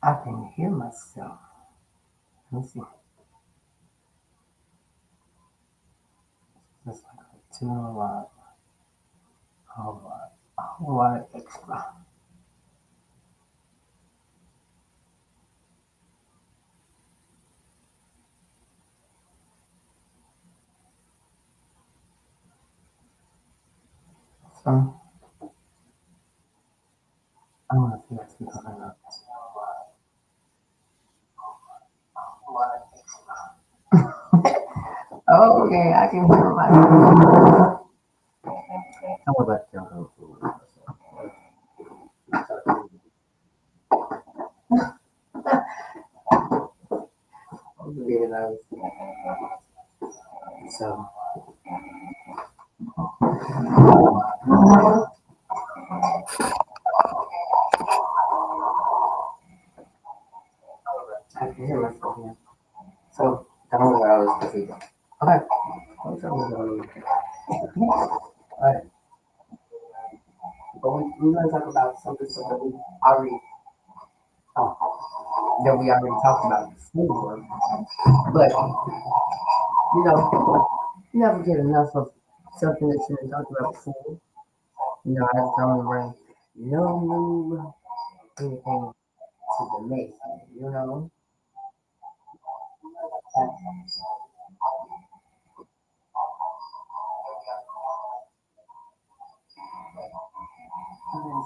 I can hear myself. Let me see. Just like a 2 watt, whole lot extra. So I want to see that's because I know. Okay, I can hear myself. How about you? So I can hear myself here. So I don't know what I was confused. Okay. What's up with Alright. But we're going to talk about something so that we already that we already talked about before. But you never get enough of something that you didn't talk about before. I just don't bring no new anything to the mix. You know,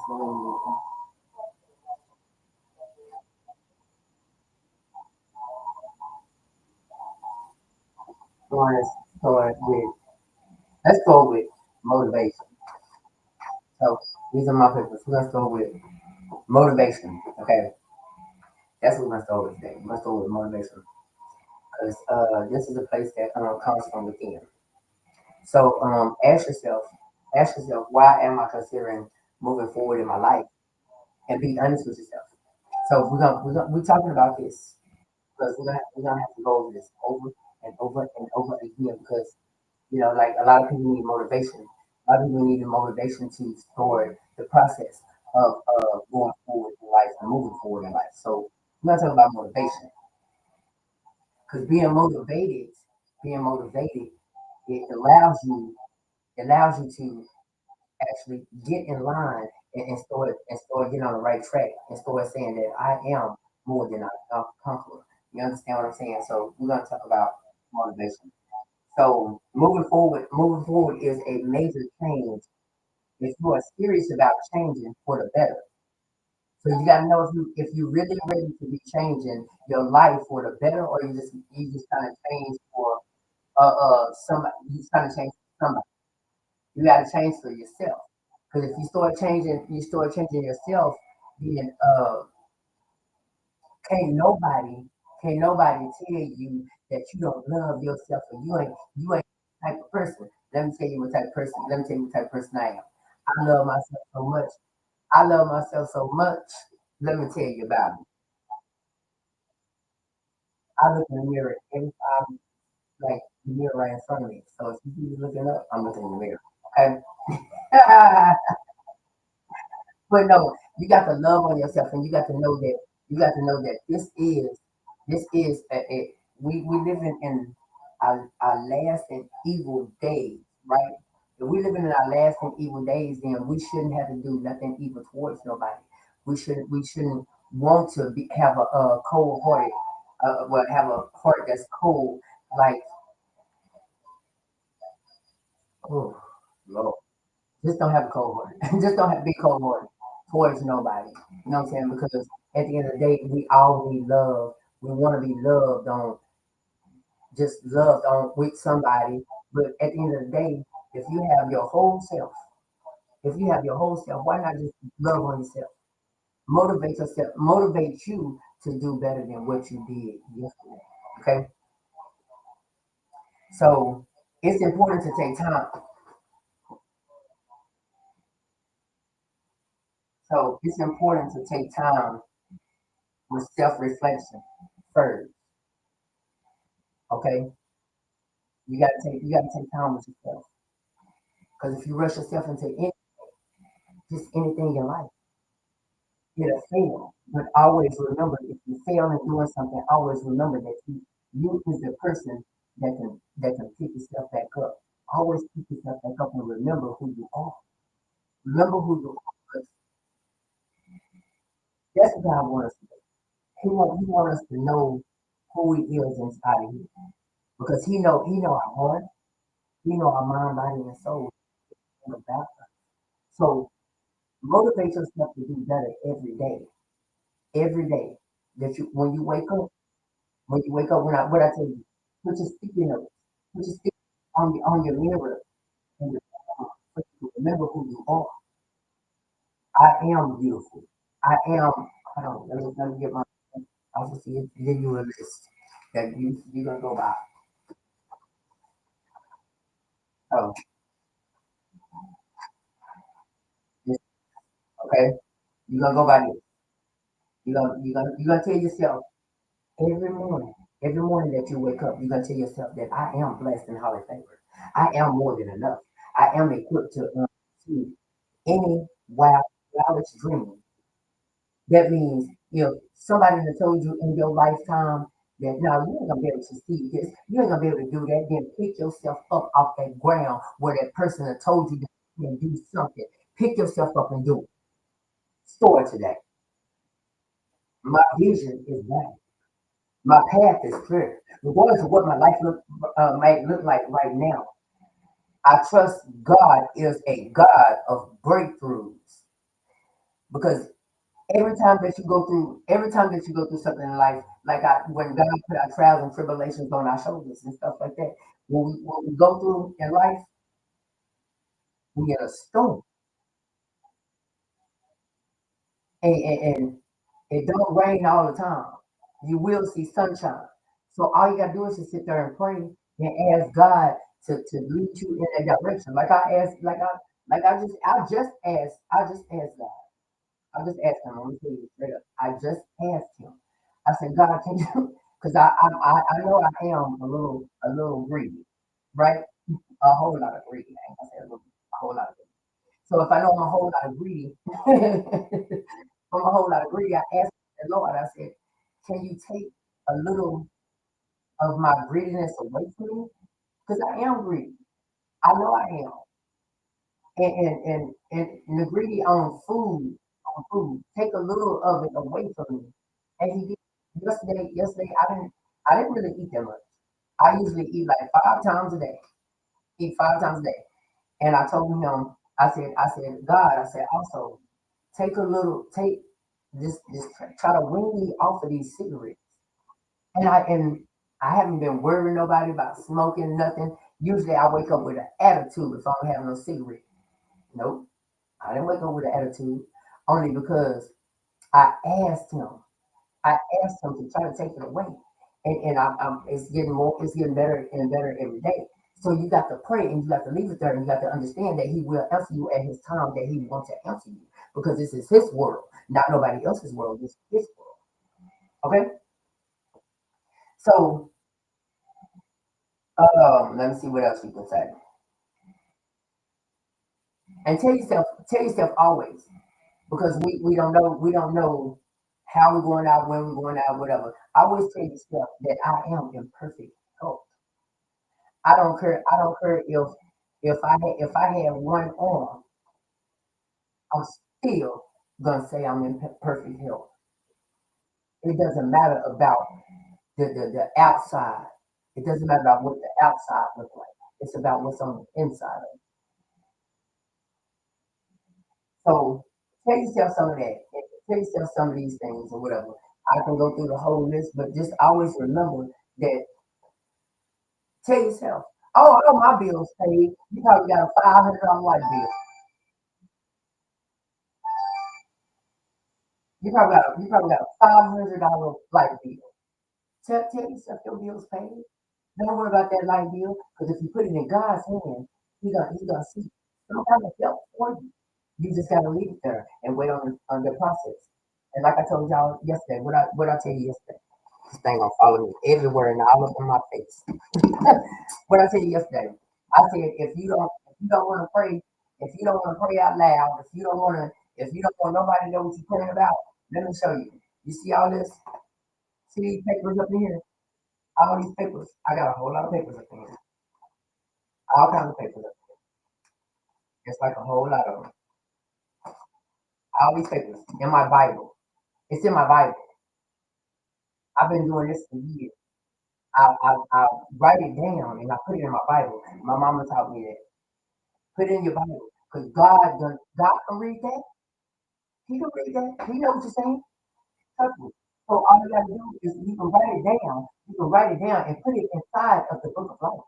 so let's start with let's go with motivation. So these are my papers. Let's go with motivation. Okay, that's what we're gonna start with today. Let's go with motivation because this is a place that comes from within. So ask yourself, why am I considering moving forward in my life? And be honest with yourself. So we're talking about this because we're gonna have to go over this over and over and over again because like a lot of people need motivation. A lot of people need motivation to start the process of going forward in life and moving forward in life. So we're gonna talk about motivation because being motivated, it allows you to actually get in line and start getting on the right track and start saying that I am more than a conqueror. You understand what I'm saying? So we're gonna talk about motivation. So moving forward is a major change. If you are serious about changing for the better, so you gotta know if you really ready to be changing your life for the better, or you just kind of change for somebody. You just kind of change for somebody. You gotta change for yourself. Because if you start changing yourself, then can't nobody can't nobody tell you that you don't love yourself or you ain't the type of person. Let me tell you what type of person. Let me tell you what type of person I am. I love myself so much. I love myself so much. Let me tell you about it. I look in the mirror every time, like the mirror right in front of me. So if you see me looking up, I'm looking in the mirror. Okay. But no, you got to love on yourself, and you got to know that this is we living in our last and evil days, right? If we living in our last and evil days, then we shouldn't have to do nothing evil towards nobody. We shouldn't want to have a cold hearted, well, have a heart that's cold, like, oh Lord. Just don't have a cold heart. Just don't have to be cold hearted towards nobody. You know what I'm saying? Because at the end of the day, we all need love. We want to be loved on, just loved on with somebody. But at the end of the day, if you have your whole self, if you have your whole self, why not just love on yourself? Motivate yourself. Motivate you to do better than what you did yesterday. Okay. So it's important to take time. So it's important to take time with self-reflection first. Okay. You gotta take time with yourself. Because if you rush yourself into just anything in life, it'll fail. But always remember, if you fail in doing something, always remember that you is the person that can pick yourself back up. Always pick yourself back up and remember who you are. Remember who you are. 'Cause that's what God wants us to do. He want us to know who He is inside of you because He know our heart, He know our mind, body, and soul about us. So motivate yourself to do better every day. Every day that you when you wake up, what I tell you, put your sticky notes, put your sticky on your mirror, and so you remember who you are. I am beautiful. I am. Hold on, let me get my. I'll just give you a list that you're gonna go by. Oh, this, okay. You're gonna go by this. You're gonna tell yourself every morning, every morning that you wake up, you're gonna tell yourself that I am blessed and highly favored. I am more than enough. I am equipped to see any wildest dream. That means if somebody that told you in your lifetime that no, you ain't gonna be able to see this, you ain't gonna be able to do that, then pick yourself up off that ground where that person that told you that you can do something. Pick yourself up and do it. Start today. My vision is that. My path is clear. Regardless of what my life might look like right now, I trust God is a God of breakthroughs because every time that you go through something in life, like when God put our trials and tribulations on our shoulders and stuff like that, when we go through in life, we get a storm, and it don't rain all the time. You will see sunshine. So all you gotta do is just sit there and pray and ask God to lead you in that direction. I just asked God. I just asked him. Let me tell you straight up. I just asked him. I said, God, can you? Because I know I am a little greedy, right? A whole lot of greedy. I ain't gonna say a whole lot of greedy. So if I know I'm a whole lot of greedy, I'm a whole lot of greedy. I asked the Lord. I said, can you take a little of my greediness away from me? Because I am greedy. I know I am. And the greedy on food. Take a little of it away from me. And he did. Yesterday I didn't really eat that much. I usually eat like 5 times a day. Eat 5 times a day. And I told him, I said, God, I said, also take this try to wean me off of these cigarettes. And I haven't been worrying nobody about smoking nothing. Usually I wake up with an attitude if I don't have no cigarette. Nope. I didn't wake up with an attitude only because I asked him. I asked him to try to take it away, and it's getting better and better every day. So you got to pray and you got to leave it there and you got to understand that He will answer you at His time that He wants to answer you because this is His world, not nobody else's world. This is His world. Okay, so let me see what else you can say. And tell yourself always because we don't know how we're going out, when we're going out, whatever. I always tell yourself that I am in perfect health. I don't care if I had one arm, I'm still gonna say I'm in perfect health. It doesn't matter about the outside. It doesn't matter about what the outside looks like. It's about what's on the inside of it. So tell yourself some of that. Tell yourself some of these things or whatever. I can go through the whole list, but just always remember that. Tell yourself, oh, all my bills paid. You probably got a $500 light bill. You probably got a $500 light bill. Tell yourself your bill's paid. Don't worry about that light bill because if you put it in God's hand, He gonna see some kind of help for you. You just gotta leave it there and wait on the process. And like I told y'all yesterday, what I tell you yesterday, this thing gonna follow me everywhere and all up in my face. What I tell you yesterday, I said if you don't want to pray out loud, if you don't want nobody to know what you're praying about, Let me show you. You see all this? See these papers up in here? All these papers. I got a whole lot of papers up in here. All kinds of papers up here. It's like a whole lot of them. All these papers in my Bible. It's in my Bible. I've been doing this for years. I write it down and I put it in my Bible. My mama taught me that. Put it in your Bible. Because God can read that. He can read that. He knows what you're saying. Trust me. So all you gotta do is you can write it down. You can write it down and put it inside of the book of life.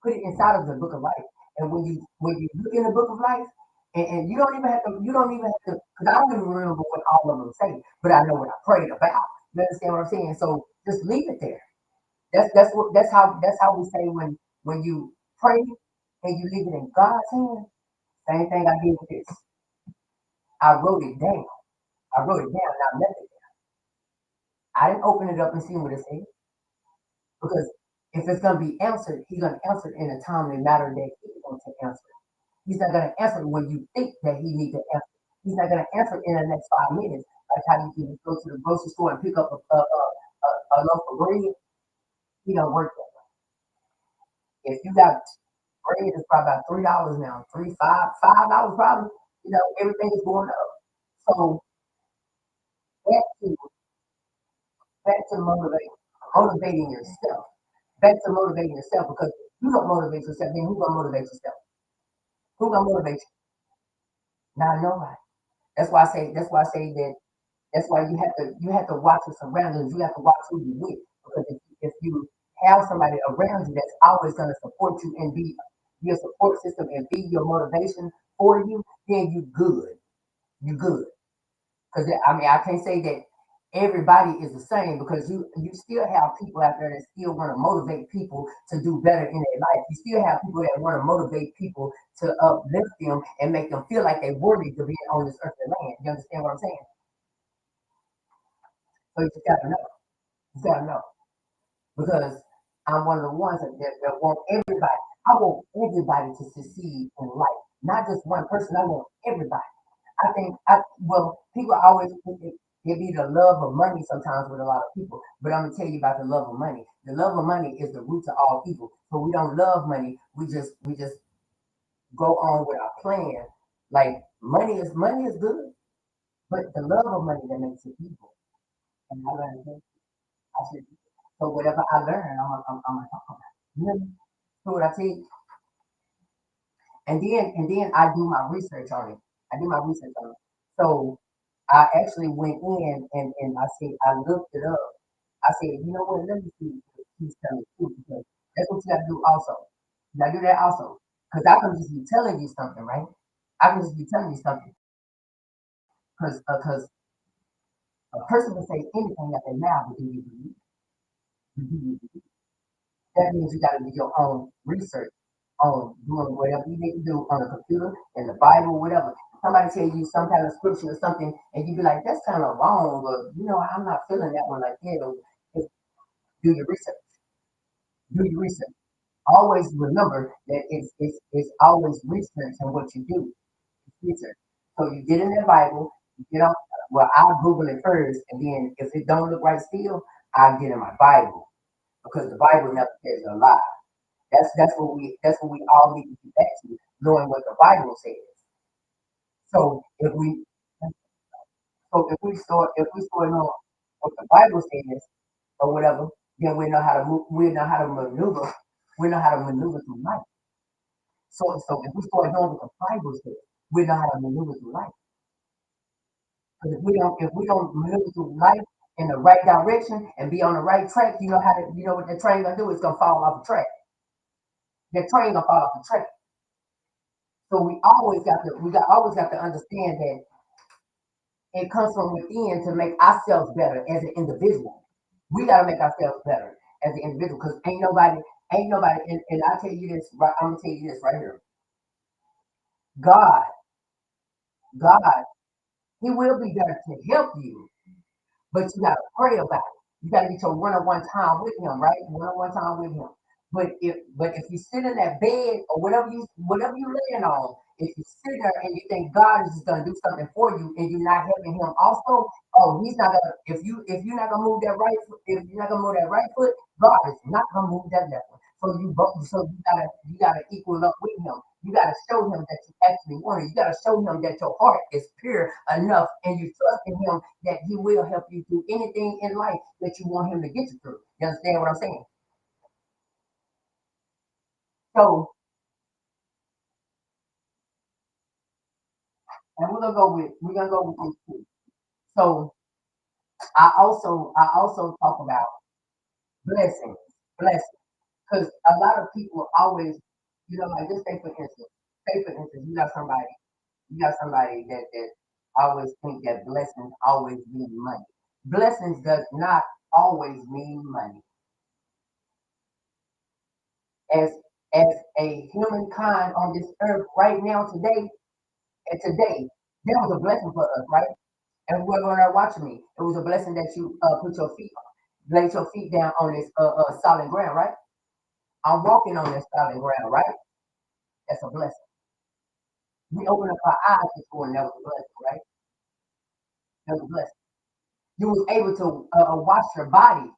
Put it inside of the book of life. And when you look in the book of life, and you don't even have to because I don't even remember what all of them say, but I know what I prayed about. You understand what I'm saying? So just leave it there. That's how we say when you pray and you leave it in God's hand. Same thing I did with this. I wrote it down. I wrote it down and I left it there. I didn't open it up and see what it said because if it's gonna be answered, he's gonna answer it in a timely matter that he's going to answer. He's not gonna answer it when you think that he needs to answer. He's not gonna answer it in the next 5 minutes. Like how you can go to the grocery store and pick up a loaf of bread. He don't work that way. If you got bread is probably about $3 now, $5 probably. Everything is going up. So back to back to motivating yourself. Back to motivating yourself because you don't motivate yourself, then who gonna motivate yourself? Who gonna motivate you? Not nobody. That's why I say that that's why you have to watch your surroundings. You have to watch who you with. Because if you have somebody around you that's always gonna support you and be your support system and be your motivation for you, then you good. You good. Because I mean, I can't say that everybody is the same because you still have people out there that still want to motivate people to do better in their life. You still have people that want to motivate people to uplift them and make them feel like they're worthy to be on this earthly land. You understand what I'm saying? So you just gotta know. You gotta know because I'm one of the ones that want everybody. I want everybody to succeed in life, not just one person. I want everybody. People always think it be the love of money sometimes with a lot of people, but I'm gonna tell you about the love of money. The love of money is the root to all evil. So we don't love money. We just go on with our plan. Like money is good, but the love of money that makes it evil. And I learned that. I should. So whatever I learn, I'm gonna talk about. You know, so what I teach, and then I do my research on it. I do my research on it. So I actually went in and I looked it up. I said, you know what, let me see if he's telling the truth because that's what you gotta do also. You gotta do that also. Because I can just be telling you something, right? I can just be telling you something. Because a person can say anything that they mouth, but do you believe? Do you believe? That means you gotta do your own research on doing whatever you need to do on the computer, in the Bible, whatever. Somebody tell you some kind of scripture or something, and you be like, "That's kind of wrong," or I'm not feeling that one like that. Or just do your research. Do your research. Always remember that it's always research in what you do. It's research. So you get in that Bible. You get on. Well, I'll Google it first, and then if it don't look right still, I'll get in my Bible because the Bible never says a lie. That's what we all need to get back to, knowing what the Bible says. So if we start knowing what the Bible says or whatever, then we know how to move, we know how to maneuver, we know how to maneuver through life. So if we start knowing what the Bible says, we know how to maneuver through life. Because if we don't maneuver through life in the right direction and be on the right track, you know what the train gonna do? It's gonna fall off the track. The train gonna fall off the track. So we always got to understand that it comes from within to make ourselves better as an individual. We got to make ourselves better as an individual because ain't nobody, and I tell you this, right, I'm gonna tell you this right here. God, God, He will be there to help you, but you got to pray about it. You got to get your one-on-one time with Him, right? One-on-one time with Him. But if you sit in that bed or whatever you laying on, if you sit there and you think God is just gonna do something for you and you're not helping him also, oh, he's not gonna if you're not gonna move that right foot, if you're not gonna move that right foot, God is not gonna move that left one. So you both so you gotta equal up with him. You gotta show him that you actually want it. You gotta show him that your heart is pure enough and you trust in him that he will help you through anything in life that you want him to get you through. You understand what I'm saying? So and we're gonna go with this too. So I also talk about blessings, blessings, because a lot of people always, like just say for instance, you got somebody that always think that blessings always mean money. Blessings does not always mean money. As as a humankind on this earth right now today, there was a blessing for us, right? And whoever are watching me, it was a blessing that you put your feet, laid your feet down on this solid ground, right? I'm walking on this solid ground, right? That's a blessing. We open up our eyes this morning, that was a blessing, right? That was a blessing. You was able to wash your body,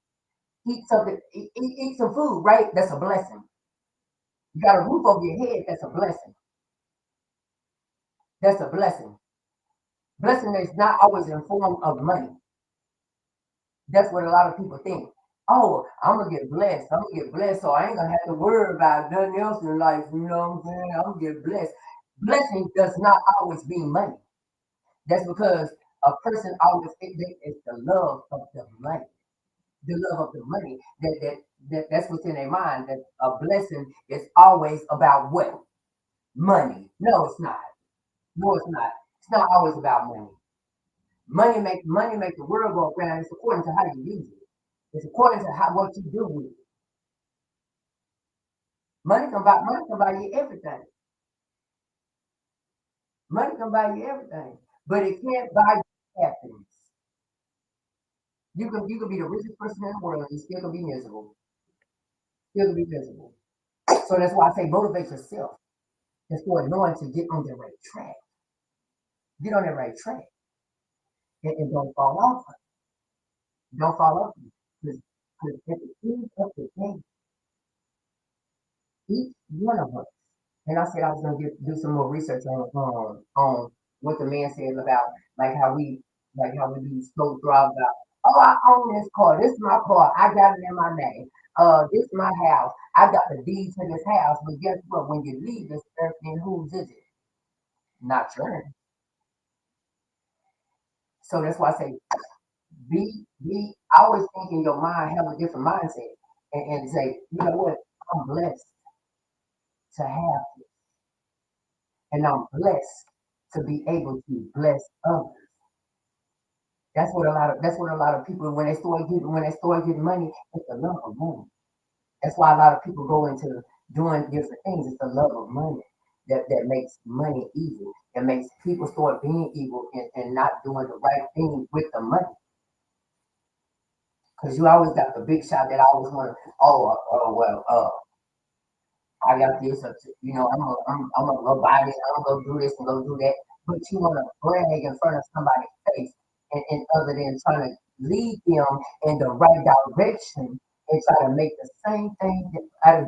eat something, eat some food, right? That's a blessing. You got a roof over your head, that's a blessing. That's a blessing. Blessing is not always in form of money. That's what a lot of people think. Oh, I'm gonna get blessed. I'm gonna get blessed, so I ain't gonna have to worry about nothing else in life. You know what I'm saying? I'm gonna get blessed. Blessing does not always mean money. That's because a person always thinks that it's the love of the money, the love of the money that's what's in their mind. That a blessing is always about what? Money. No, it's not. No, it's not. It's not always about money. Money make the world go around. It's according to how you use it. It's according to how what you do with it. Money can buy you everything. Money can buy you everything, but it can't buy you happiness. You can be the richest person in the world, and you still gonna be miserable. Still gonna be miserable. So that's why I say motivate yourself. That's for knowing to get on the right track. Get on the right track and don't fall off. Don't fall off. Because at the end of the day, each one of us. And I said I was gonna do some more research on what the man said about like how we be so throughout about. Oh, I own this car. This is my car. I got it in my name. This is my house. I got the deed to this house. But guess what? When you leave this earth, then whose is it? Not yours. So that's why I say be always think in your mind, have a different mindset, and say, you know what? I'm blessed to have it, and I'm blessed to be able to bless others. That's what a lot of people when they start getting money, it's the love of money. That's why a lot of people go into doing different things. It's the love of money that makes money evil. It makes people start being evil and not doing the right thing with the money. Because you always got the big shot that always want to, well, I got this, I'm gonna go buy this, I'm gonna go do this and go do that. But you want to brag in front of somebody's face, and other than trying to lead them in the right direction and try to make the same thing out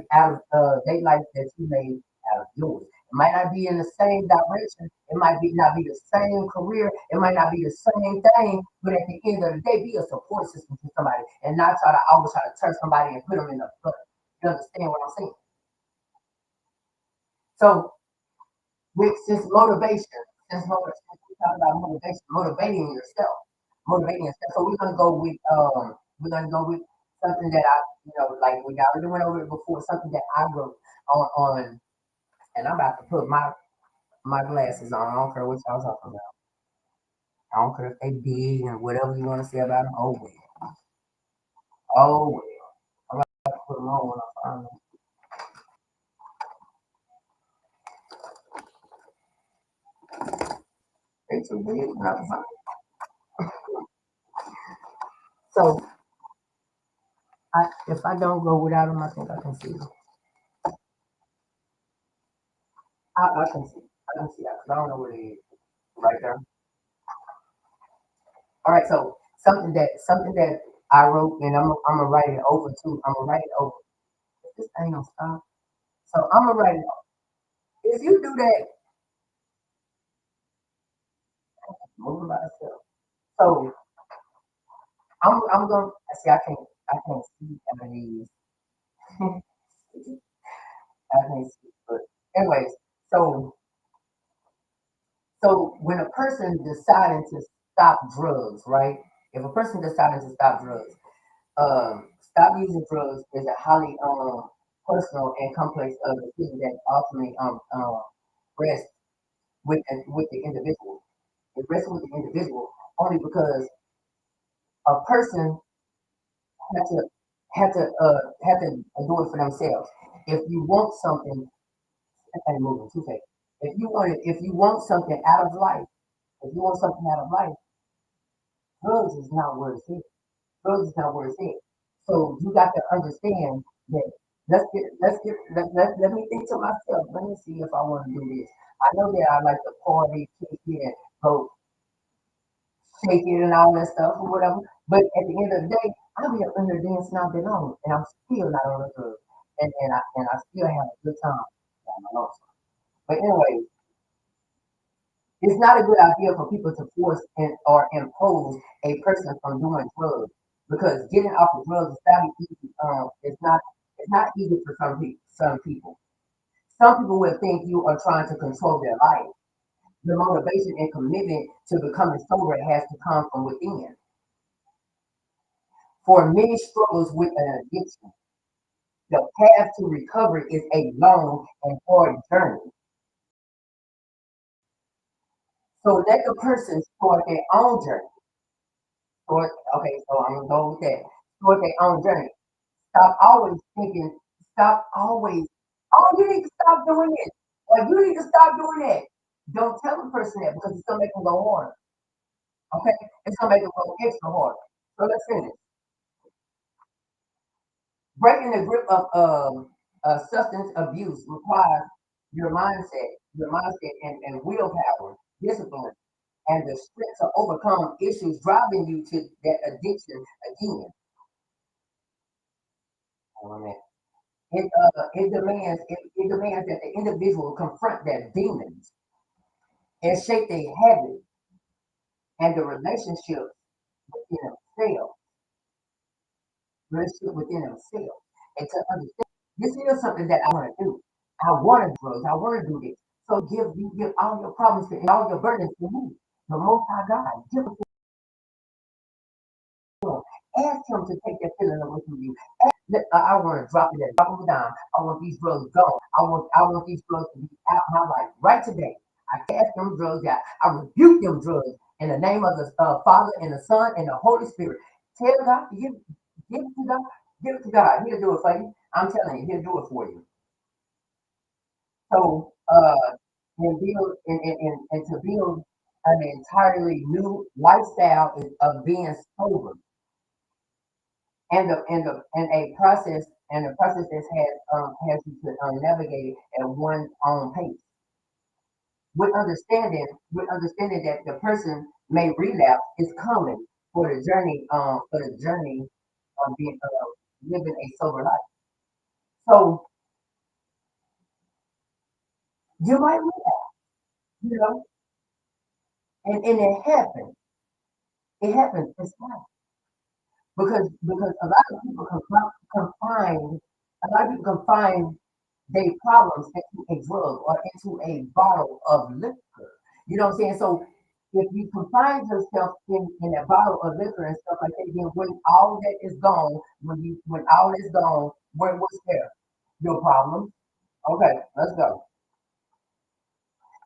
of their life that you made out of yours. It might not be in the same direction. It might be not be the same career. It might not be the same thing. But at the end of the day, be a support system to somebody and not try to always try to turn somebody and put them in the butt. You understand what I'm saying? So with since motivation, since we talk about motivation, motivating yourself. So we're gonna go with something that like we already went over it before, something that I wrote on, and I'm about to put my glasses on. I don't care what y'all talking about. I don't care if they big and whatever you want to say about them. Oh well, oh well. I'm about to put them on when I find them. They too big not to find. So if I don't go without them, I think I can see them. I can see. I can see that 'cause I don't know what it is right there. All right, so something that I wrote, and I'm gonna write it over too. I'm gonna write it over. This ain't gonna stop. So I'm gonna write it. If you do that, moving by itself. So I'm gonna see. I can't see any of these. I can't see. But anyways, so so when a person deciding to stop drugs, right? If a person deciding to stop drugs, stop using drugs is a highly personal and complex decision that ultimately rests with the individual. It rests with the individual only because a person had to had to do it for themselves. If you want something, I ain't moving too fast. If you want something out of life, if you want something out of life, drugs is not where it's at. Drugs is not where it's at. So you got to understand that. Let me think to myself. Let me see if I want to do this. I know that I like to party, kick it, and go shake it and all that stuff or whatever. But at the end of the day, I'll be up in there dancing all day long, and I'm still not on the drugs, and I still have a good time. But anyway, it's not a good idea for people to force or impose a person from doing drugs because getting off of drugs is not easy. It's not easy for some people. Some people will think you are trying to control their life. The motivation and commitment to becoming sober has to come from within. For many struggles with an addiction, the path to recovery is a long and hard journey. So let the person start their own journey. Okay, so I'm gonna go with that. Start their own journey. Stop always thinking. Stop always. Oh, you need to stop doing it. Or you need to stop doing that. Don't tell the person that because it's gonna make them go harder. Okay, it's gonna make them go extra hard. So let's finish. Breaking the grip of substance abuse requires your mindset, and willpower, discipline, and the strength to overcome issues driving you to that addiction again. It demands that the individual confront their demons and shape their habits and the within themselves, relationship within themselves, and to understand this is something that I want to do. I want to grow. I want to do this. So give all your problems to, and all your burdens to me, the Most High God. Give it to Him. Ask Him to take that feeling away from you. I want to drop it, drop them down. I want these drugs gone. I want these drugs to be out of my life right today. I cast them drugs out. I rebuke them drugs in the name of the Father and the Son and the Holy Spirit. Tell God, give it to God, give it to God. He'll do it for you. I'm telling you, He'll do it for you. So, and to build an entirely new lifestyle of being sober, and a process that has you to navigate at one own pace with understanding that the person may relapse is common for the journey of being living a sober life. So you might relapse, you know, and it happens. It's fine because a lot of people confine a lot of people confine their problems into a drug or into a bottle of liquor. You know what I'm saying? So if you confine yourself in a bottle of liquor and stuff like that, then when all that is gone, when all is gone, what's there? Your problem. Okay, let's go.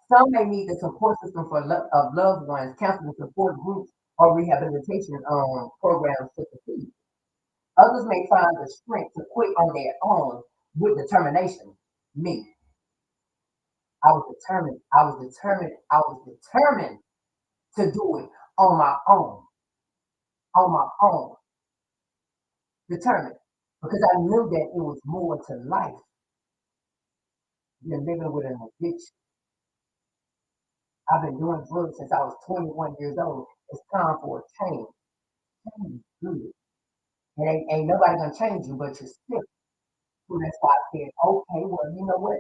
Some may need the support system of loved ones, counseling support groups, or rehabilitation programs to succeed. Others may find the strength to quit on their own with determination. Me, I was determined. I was determined. I was determined to do it on my own, determined, because I knew that it was more to life than living with an addiction. I've been doing drugs since I was 21 years old. It's time for a change. Change is good. And ain't nobody gonna change you but yourself. So that's why I said, okay, well, you know what?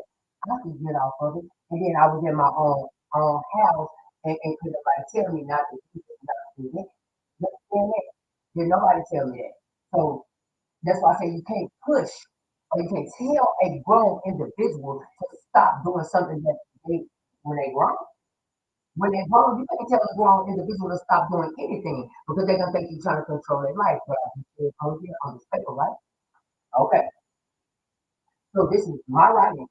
I can get off of it. And then I was in my own house and could nobody tell me not to do it, not to do that. You understand that? Did nobody tell me that? So that's why I say you can't push or you can't tell a grown individual to stop doing something that they when they grown. When they're grown, you can't tell a grown individual to stop doing anything because they're gonna think you're trying to control their life. But I said, oh yeah, on this paper, right? Okay. So this is my writing.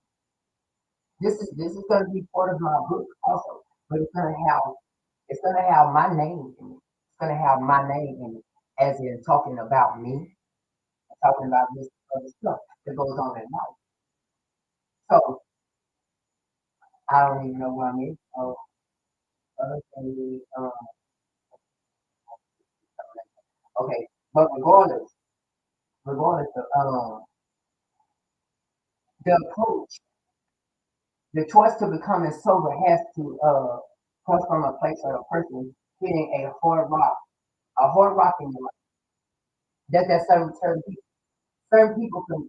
This is gonna be part of my book also. But it's gonna have my name in it. It's gonna have my name in it, as in talking about me, talking about this other stuff that goes on in life. So I don't even know where I'm in. Okay, okay. But regardless of the approach, the choice to becoming sober has to come from a place or a person hitting a hard rock in your life. That certain people can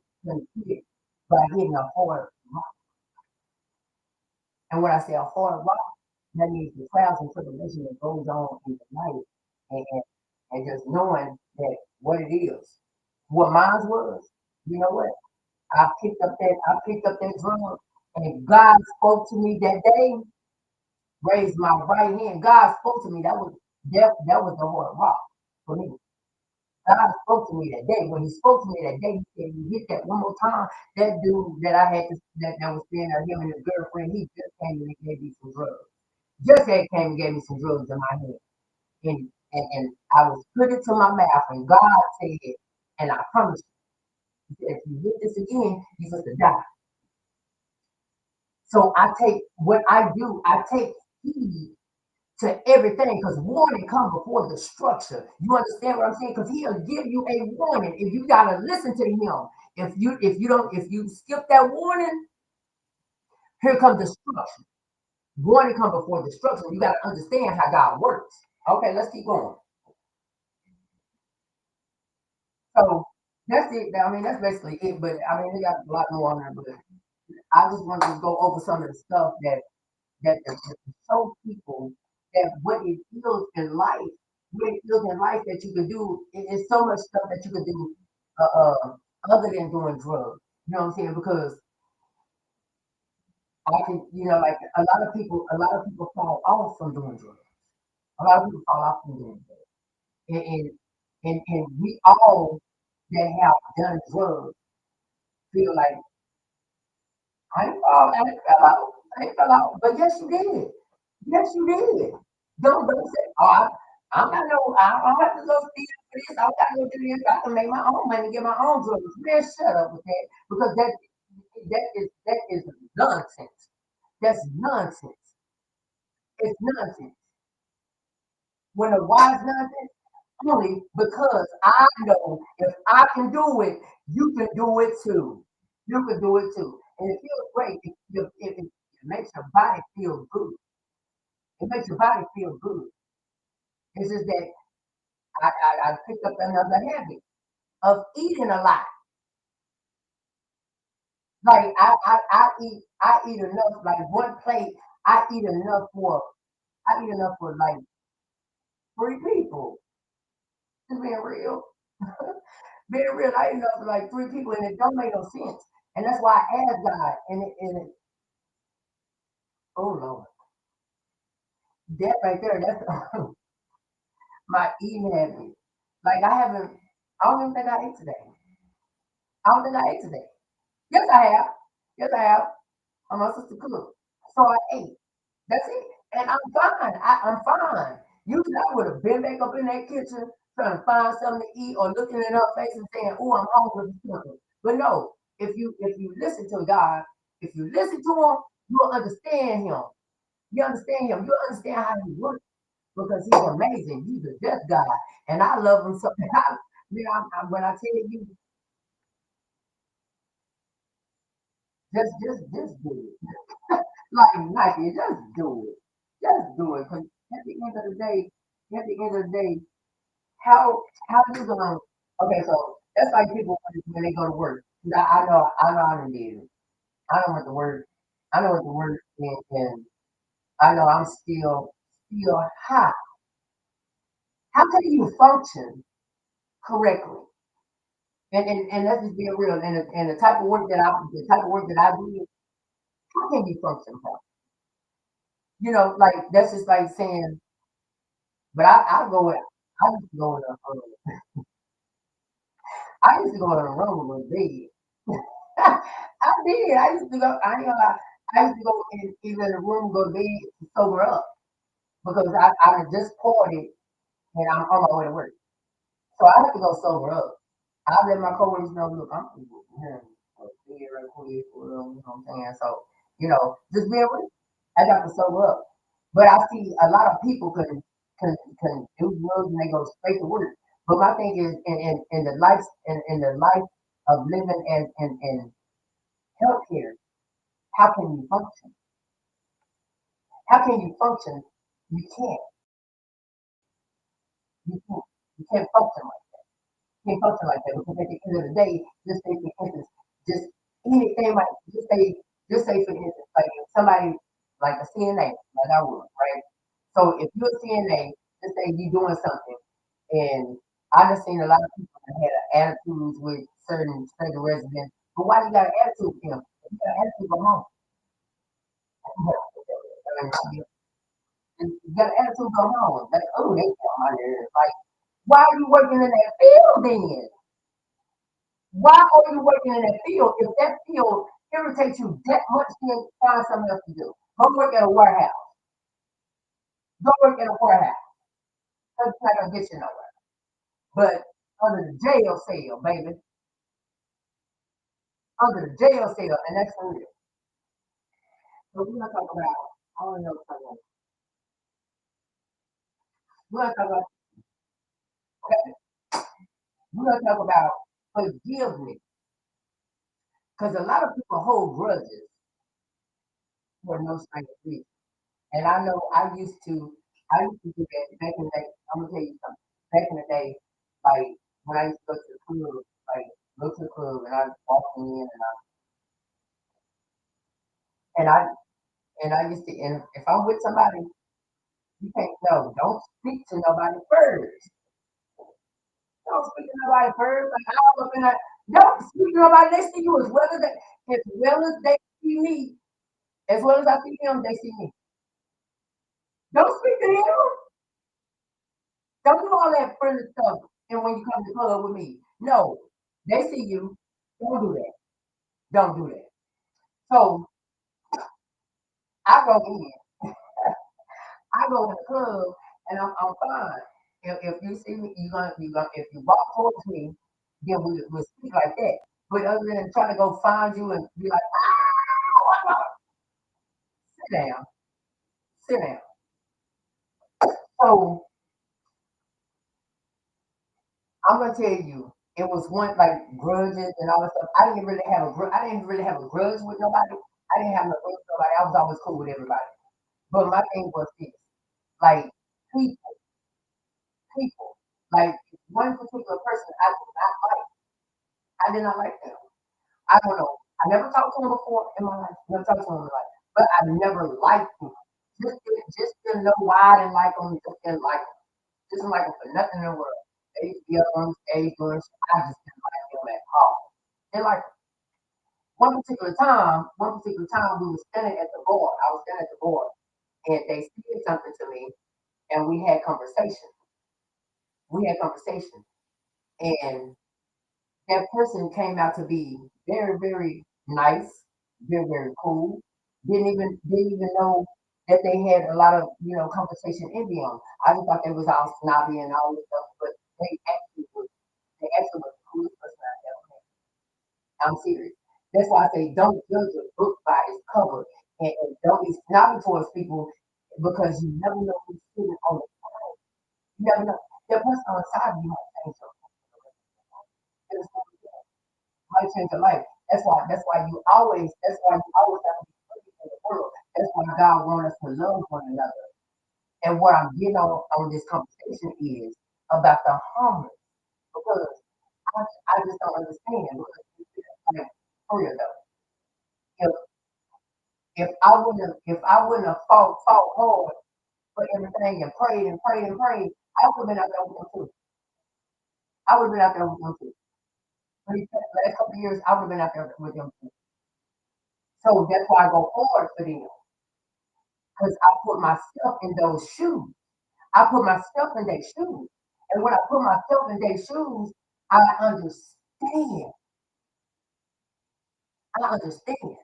hit by hitting a hard rock. And when I say a hard rock, that means the trials and tribulation that goes on in the life, and, and and just knowing that what it is, what mine was. You know what? I picked up that drum, and God spoke to me that day. Raised my right hand. God spoke to me. That was the hard rock for me. God spoke to me that day. When He spoke to me that day, He said, "You hit that one more time." That dude that I had to that was staying there, him and his girlfriend, he just came and gave me some drugs. Just had came and gave me some drugs in my hand, and I was put it to my mouth, and God said, and I promise you, He said, if you hit this again, you're supposed to die. So I take what I do. I take heed to everything because warning comes before destruction. You understand what I'm saying? Because he'll give you a warning if you gotta listen to him. If you skip that warning, here comes destruction. Warning comes before destruction. You gotta understand how God works. Okay, let's keep going. So that's it. I mean, that's basically it. But I mean, we got a lot more on there. But I just wanted to go over some of the stuff that show people that what it feels in life, what it feels in life that you can do. It's so much stuff that you can do other than doing drugs. You know what I'm saying? Because I can, like a lot of people fall off from doing drugs. A lot of people fall off from doing drugs, and and we all that have done drugs feel like I ain't fell out, but yes, you did. Yes, you did. Don't say, oh, I'm not no, I don't have to go steal for this. I don't got to go do this. I can make my own money, get my own drugs. Man, shut up with that because that is nonsense. That's nonsense. It's nonsense. When a wise nonsense, only because I know if I can do it, you can do it too. You can do it too. And it feels great. It makes your body feel good. It makes your body feel good. It's just that I picked up another habit of eating a lot. Like I eat enough, like one plate, I eat enough for like 3 people. Just being real. Being real, I eat enough for like 3 people and it don't make no sense. And that's why I asked God oh Lord, that right there, that's my eating habit. Like I don't even think I ate today. I don't think I ate today. Yes, I have. Yes, I have. My sister cooked. So I ate. That's it. And I'm fine. I'm fine. Usually I would have been back up in that kitchen trying to find something to eat or looking in her face and saying, oh, I'm hungry for something. But no, if you listen to God, if you listen to him, you'll understand him. You understand him. You understand how he works because he's amazing. He's a just God. And I love him so when I tell you, just do it. Like Nike, just do it. just do it. Because at the end of the day, at the end of the day, how you gonna? Okay, so that's like people when they go to work. I know I done did it. I know what the word. I know what the word is, and I know I'm still high. How can you function correctly? And let's just be real. And the type of work that I do, how can you function properly? Like that's just like saying. But I go with. I used to go in a. I used to go in a room with bed. I did. I used to go. I ain't gonna lie. I used to go in either in the room, go to bed to sober up because I had just partied and I'm on my way to work. So I have to go sober up. I let my coworkers know, look, I'm here right quick, you know what I'm saying? So, just being real, I got to sober up. But I see a lot of people can do drugs and they go straight to work. But my thing is in the life of living and healthcare, how can you function? How can you function? You can't. You can't. You can't function can't function like that because at the end of the day, just say for instance, just anything like just say for instance, like if somebody like a CNA, like I would, right? So if you're a CNA, just say you're doing something, and I just seen a lot of people that had attitudes with certain state residents. But why you got an attitude with them? If you got an attitude, go home. You got an attitude, go home. Like, oh, they got my nerves. Like, why are you working in that field then? Why are you working in that field if that field irritates you that much? Then find something else to do. Go work at a warehouse. Go work at a warehouse. That's not gonna get you nowhere. But under the jail cell, baby, under the jail cell, and that's for real. So we're gonna talk about. I don't know. We're gonna talk about. We're gonna talk about forgiveness because a lot of people hold grudges for no strange reason. And I know I used to do that back in the day. I'm gonna tell you something. Back in the day, like when I used to go to the club, like go to the club and I walk in and I and I used to and if I'm with somebody, you can't don't speak to nobody first. Don't speak to nobody first. Like I was up in that don't speak to nobody. They see you as well as they see me, as well as I see them, they see me. Don't speak to them. Don't do all that friendly stuff. And when you come to the club with me, no, they see you. Don't do that. Don't do that. So I go in. I go in the club and I'm fine. If you see me, you gonna if you walk towards me, then we'll speak like that. But other than trying to go find you and be like, sit down, sit down. So I'm gonna tell you, it was one like grudges and all that stuff. I didn't really have a grudge with nobody. I didn't have no grudge with nobody. I was always cool with everybody. But my thing was this, like people, people, like one particular person I did not like. I did not like them. I don't know. I never talked to him before in my life. Never talked to him in my life. But I never liked him. Just didn't know why I didn't like him. Just didn't like him. Just didn't like him for nothing in the world. They used to be up on stage doing shit. I just didn't like him at all. Didn't like him. One particular time we were standing at the bar. I was standing at the bar and they said something to me and we had conversation. We had conversation. And that person came out to be very, very nice, very, very cool. Didn't even know that they had a lot of conversation in them. I just thought they was all snobby and all this stuff, but they actually was the coolest person I ever met. I'm serious. That's why I say don't judge a book by its cover and don't be snobby towards people because you never know who's sitting on the side. You never know. That person on the side of you might change something. Might change your life. That's why you always have to be perfect in the world. That's why God wants us to love one another. And what I'm getting on this conversation is about the homeless because I just don't understand. Like, for real though, if if I wouldn't have fought hard for everything and prayed, I would have been out there with them too. I would have been out there with them too. For these last couple of years, I would have been out there with them too. So that's why I go hard for them because I put myself in those shoes. I put myself in their shoes, and when I put myself in their shoes, I understand. I understand.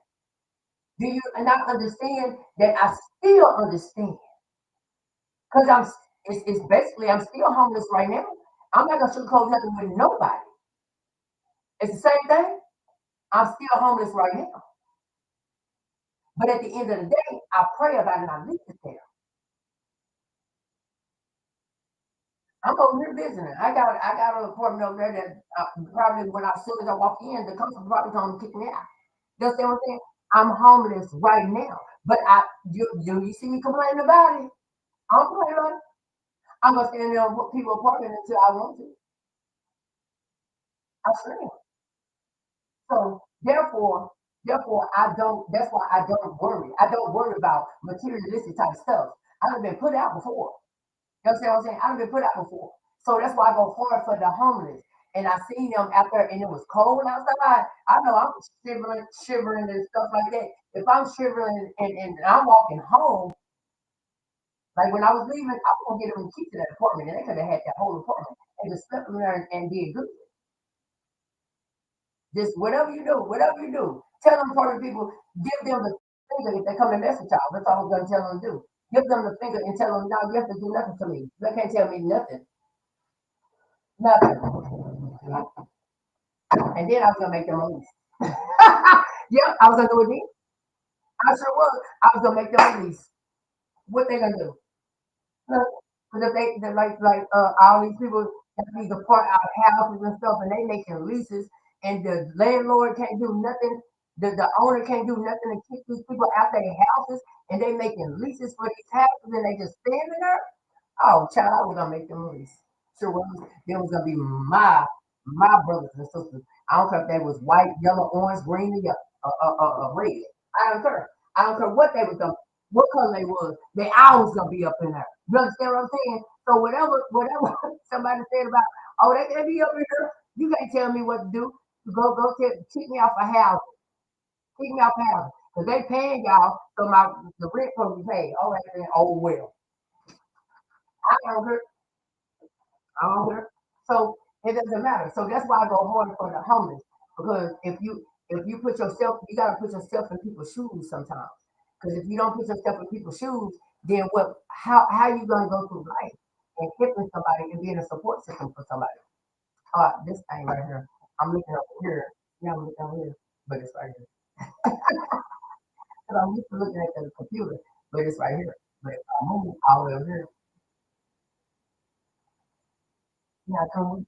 Do you not understand that I still understand? Because it's basically I'm still homeless right now. I'm not gonna sugarcoat nothing with nobody. It's the same thing. I'm still homeless right now. But at the end of the day, I pray about it and I leave it there. I'm over here visiting. I got an apartment over there that probably when as soon as I walk in, the company probably gonna kick me out. You understand what I'm saying? I'm homeless right now. But do you see me complaining about it? I'm complaining about it. I'm gonna stand there with people apartment until I want to. I sure am. So therefore, I don't. That's why I don't worry. I don't worry about materialistic type stuff. I've been put out before. You understand what I'm saying? I've been put out before. So that's why I go hard for the homeless. And I seen them out there and it was cold outside. I know I'm shivering and stuff like that. If I'm shivering and I'm walking home, like when I was leaving, I was gonna get them a key to that apartment and they could have had that whole apartment and just slept in there and did good. Just whatever you do, tell them part of people, give them the finger if they come and mess with y'all. That's all I'm gonna tell them to do. Give them the finger and tell them, no, you have to do nothing to me. They can't tell me nothing. Nothing. And then I was gonna make them release. Yep, I was gonna do it then. I sure was. I was gonna make them release. What they gonna do? Because if they like all these people that need to part out houses and stuff, and they making leases, and the landlord can't do nothing. The owner can't do nothing to kick these people out their houses, and they making leases for these houses, and they just standing there. Oh, child, I was gonna make them release. Sure was. There was gonna be my brothers and sisters. I don't care if they was white, yellow, orange, green, or yellow, red. I don't care. I don't care what they was gonna, what color they was. They always gonna be up in there. You understand what I'm saying? So whatever somebody said about, oh, they can be up in here. You can't tell me what to do. Go kick me off a house. Kick me off a house. Cause they paying y'all, so the rent supposed to be paid. All right, then. Oh well. I don't care. So it doesn't matter. So that's why I go hard for the homeless because if you put yourself, you gotta put yourself in people's shoes sometimes. Because if you don't put yourself in people's shoes, then what? How you gonna go through life and helping somebody and being a support system for somebody? This thing right here. I'm looking over here. Yeah, I'm looking over here, but it's right here. Because I'm used to looking at the computer, but it's right here. But if I move all the way over here, yeah, come.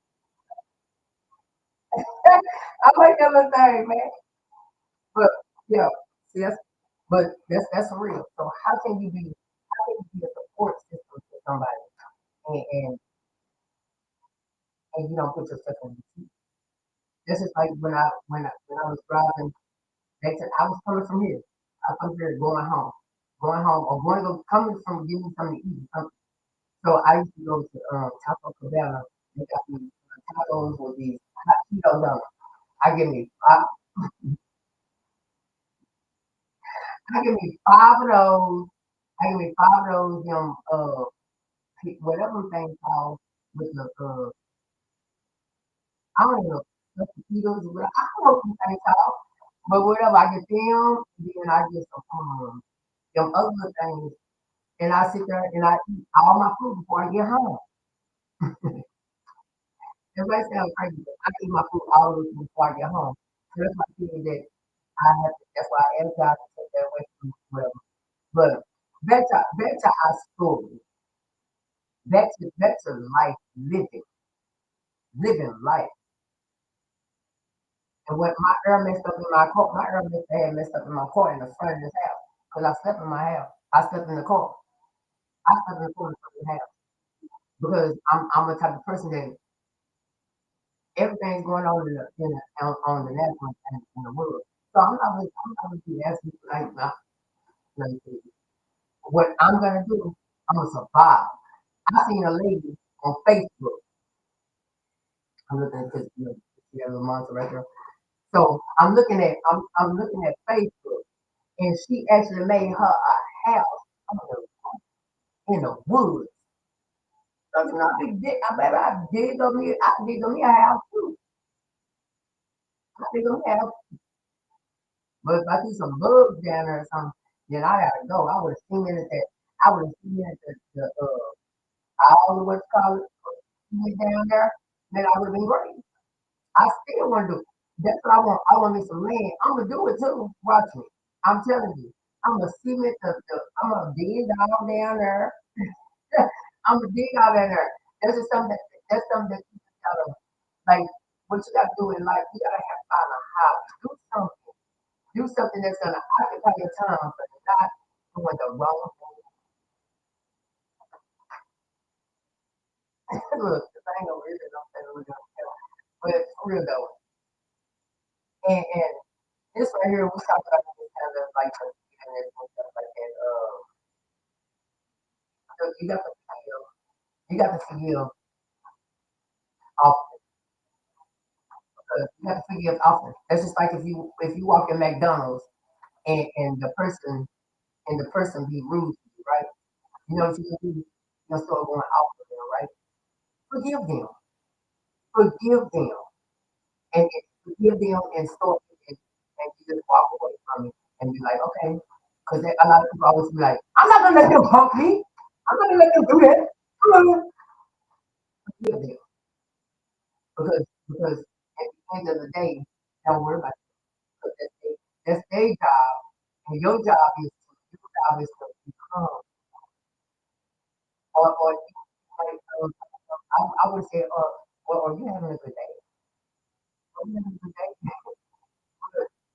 I like that little thing, man. But yeah, see but that's real. So how can you be a support system for somebody and and you don't put yourself in the seat? This is like when I was driving I was coming from here. I was from here going home or going to go coming from getting something to eat. So I used to go to Taco Cabana. They got me tacos with these hot Cheetos on. I give me five, I give me five of those. I give me five of those whatever thing called with the I don't know the potatoes, but I don't know what them things called. But whatever I get them, then I get them other things, and I sit there and I eat all my food before I get home. It might sound crazy, but I eat my food all the way before I get home. So that's my thing that I have. That's why I ask God to take that away from me, whatever. But back to our story, back to life, living life. And when my ear messed up in my car, my ear had messed up in my car in the front of this house. Because I slept in my house. I slept in the car. I start recording from the house because I'm the type of person that everything's going on on the national and in the world. So I'm not really asking like, like what I'm gonna do. I'm gonna survive. I seen a lady on Facebook. I'm looking at this, little monster right there. So I'm looking at Facebook, and she actually made her a house in the woods. So you know, I bet I dig on me a house too. I dig on me a house. But if I see some bugs down there or something, then I gotta go. I would have seen it at that. I would have seen it at all the what's called it down there. Then I would have been great. I still want to do. That's what I want. I want me some land. I'm gonna do it too. Watch me. I'm telling you. I'm gonna cement I'm gonna dig all down there. I'm gonna dig all down there. That's just something. That's something that you gotta like. What you gotta do in life, you gotta have to find a house. Do something. Do something that's gonna occupy your time, but not doing the wrong thing. Look, the thing over here is I'm saying we're gonna tell. But for real though, and this right here, we talk about this kind of like forgiveness and stuff like that. So you got to forgive often. You got to forgive often. That's just like if you walk in McDonald's and the person be rude to you, right? You know what you do? You'll start going out for them, right? Forgive them. Forgive them. And forgive them and you just walk away from it and be like, okay. Because a lot of people always be like, I'm not gonna let them punk me. I'm not gonna let them do that. I'm gonna forgive them. Because at the end of the day, don't worry about it. Because that's their job. And your job is to become or like, I would say, are you having a good day? Are you having a good day?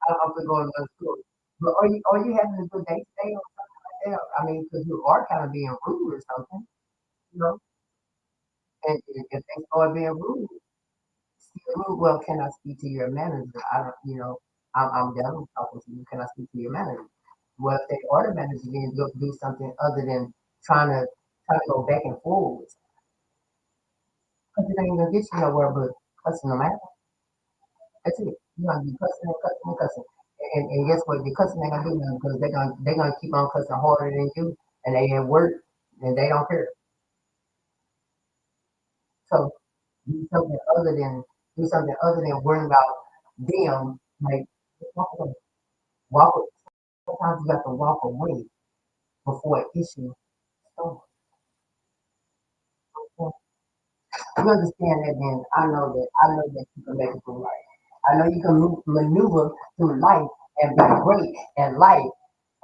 I'm gonna go on another story. But are you having a good day today or something like that? I mean, because you are kind of being rude or something, you know. And if they start being rude, well, can I speak to your manager? I don't, I'm done talking to you. Can I speak to your manager? Well, if they are the manager, then do something other than trying to go back and forward. Because it ain't gonna get you nowhere but cussing them out. That's it. You're gonna be cussing and cussing and cussing. And guess what? The cussing ain't gonna do nothing because they're gonna keep on cussing harder than you and they at work and they don't care. So do something other than worrying about them. Like walk away. Walk away. Sometimes you got to walk away before an issue starts. You understand that, then I know that you can make it through life. I know you can maneuver through life and be great at life.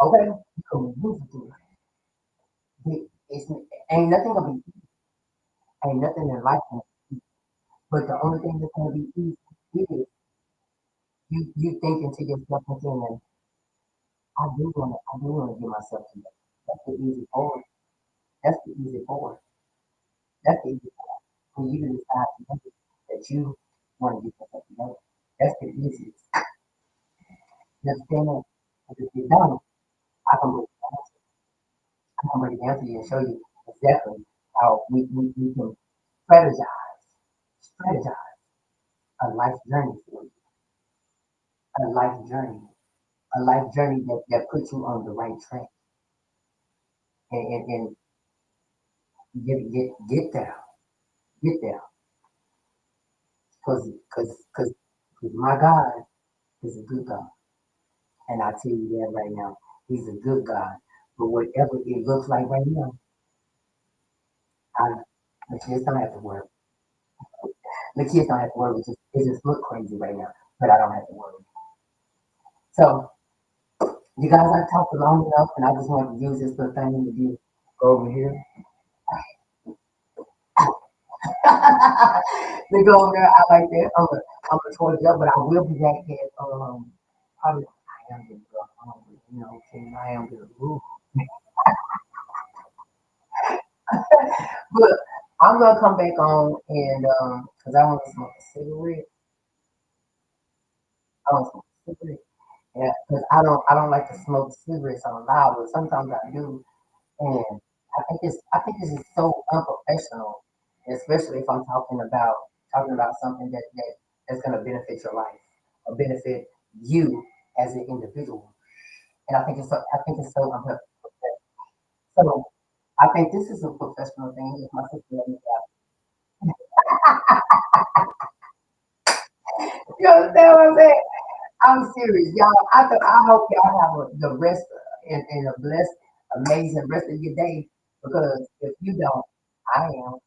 Okay, you can maneuver through life. It's, ain't nothing gonna be ain't nothing in life gonna be easy. But the only thing that's gonna be easy is you thinking to yourself and saying, I do wanna get myself together. That's the easy part. That's the easy part. That's the easy part. When you decide that you want to get yourself together. That's the easiest. You understand that? Because if you don't, I can break it down. I can break it down to you and show you exactly how we can strategize a life journey for you. A life journey. A life journey that puts you on the right track. And get there. Get there. Because my God is a good God. And I tell you that right now. He's a good God. But whatever it looks like right now, I, the kids don't have to worry. The kids don't have to worry. It just look crazy right now. But I don't have to worry. So, you guys, I talked long enough, and I just want to use this little thing to go over here. They go over there. I like that. I'm a toy up, but I will be back at probably. I am gonna go hungry, okay, I am gonna move. But I'm gonna come back on and because I want to smoke a cigarette. I want to smoke a cigarette. Yeah, because I don't like to smoke cigarettes on loud, but sometimes I do. And I think this is so unprofessional, especially if I'm talking about something that's gonna benefit your life or benefit you as an individual. And I think it's so unprofessional. So I think this is a professional thing. If my sister let me you understand what I'm saying? I'm serious, y'all. I hope y'all have the rest and a blessed, amazing rest of your day. Because if you don't, I am.